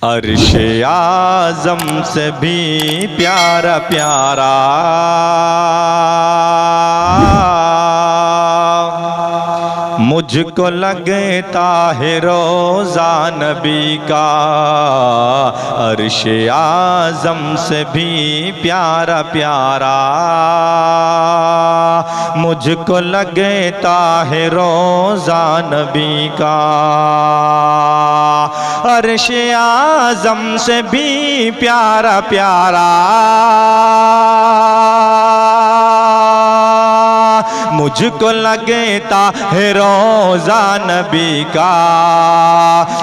अर्श आज़म से भी प्यारा प्यारा मुझको लगता है रोज़ा नबी का। अर्श आज़म से भी प्यारा प्यारा मुझको लगता है रोज़ा नबी का। अर्श आज़म से भी प्यारा प्यारा मुझको लगता है रोज़ा नबी का।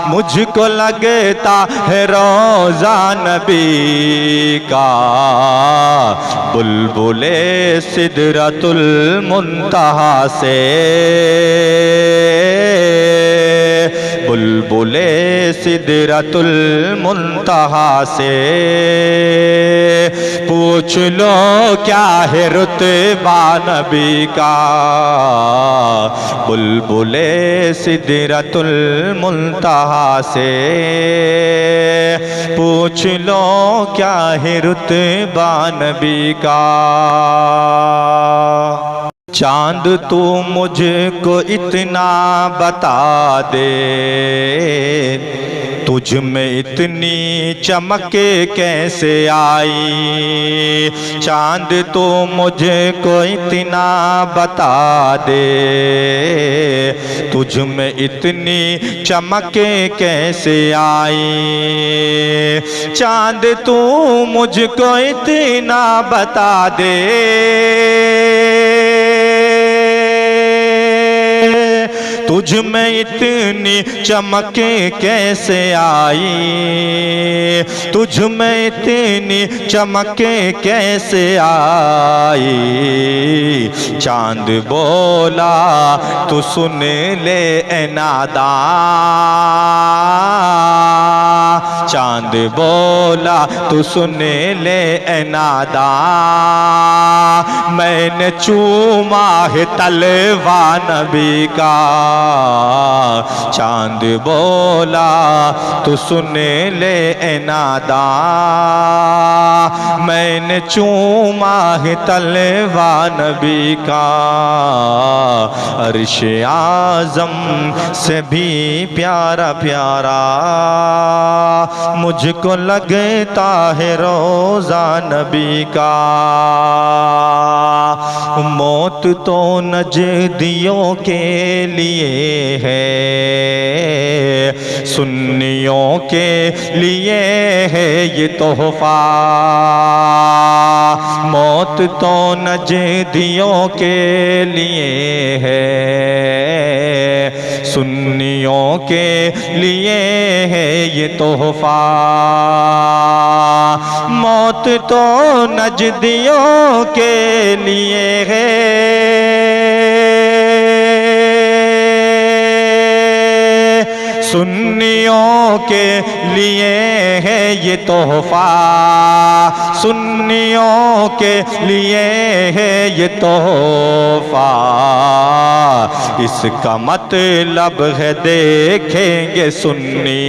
मुझको लगता है रोज़ा नबी का। बुलबुले सिदरतुल मुंतहा से बुलबुले सिदरतुल मुंतहा से पूछ लो क्या है रुतबा नबी का। बुलबुले सिदरतुल मुंतहा से पूछ लो क्या है रुतबा नबी का। चांद तू मुझको इतना बता दे तुझ में इतनी चमक कैसे आई। चांद तो मुझको इतना बता दे तुझ में इतनी चमक कैसे आई। चांद तू मुझको इतना बता दे तुझ में इतनी चमक कैसे आई। तुझ में इतनी चमक कैसे आई। चांद बोला तू सुन ले ए नादा। चांद बोला तू सुन ले ए नादा। मैंने चूमा है तलवा नबी का। चांद बोला तू सुन ले ए नादा। मैंने चूमा है तलवा नबी का। अर्श आज़म से भी प्यारा प्यारा मुझको लगता है रोज़ा नबी का। मौत तो नजदियों के लिए है सुन्नियों के लिए है ये तोहफा। मौत तो नजदियों के लिए है सुन्नियों के लिए है ये तोहफा। मौत तो नजदियों के लिए है सुन्नियों के लिए है ये तोहफा। सुन्नियों के लिए है ये तोहफा। इसका मतलब है देखेंगे सुन्नी।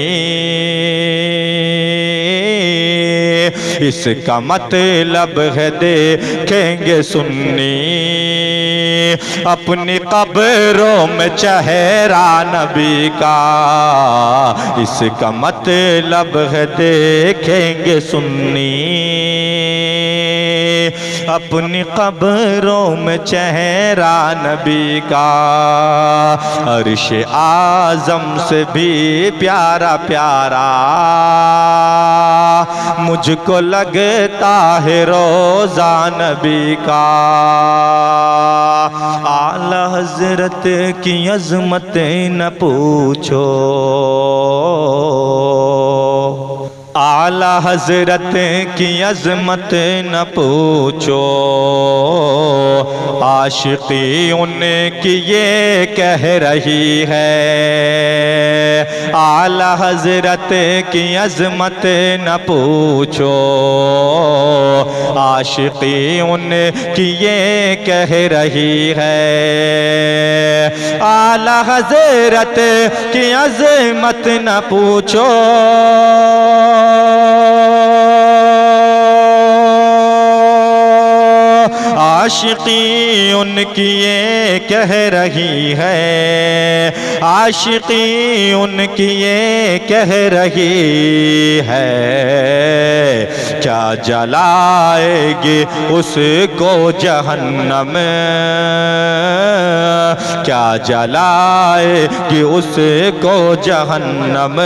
इसका मतलब है देखेंगे सुन्नी अपनी कब्रों में चेहरा नबी का। इसका मतलब है देखेंगे सुन्नी अपनी कब्रों में चेहरा नबी का। अर्श आज़म से भी प्यारा प्यारा मुझको लगता है रोज़ा नबी का। आला हज़रत की अज़मत न पूछो। आला हज़रत की अज़मत न पूछो। आशिकी उनकी ये कह रही है। आला हज़रत की अज़मत न पूछो। आशिकी उनकी ये कह रही है। आला हज़रत की अज़मत न पूछो। आशिकी उनकी ये कह रही है, आशिकी उनकी ये कह रही है, क्या जलाएगी उसको जहन्नम, क्या जलाएगी उसको जहन्नम।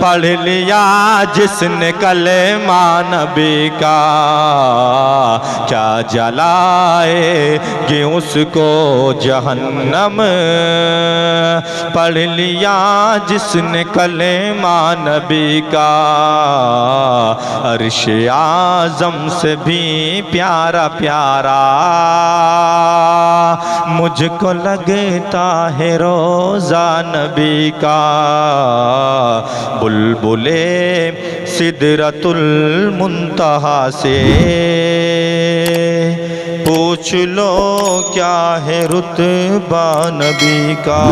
पढ़ लिया जिसने कलेमा नबी का, क्या जलाएगी उसको जहन्नम। पढ़ लिया जिसने कलेमा नबी का, अर्श आज़म से भी प्यारा प्यारा मुझको लगता है रोज़ा नबी का। बुलबुले सिदरतुल मुंतहा से पूछ लो क्या है रुतबा नबी का।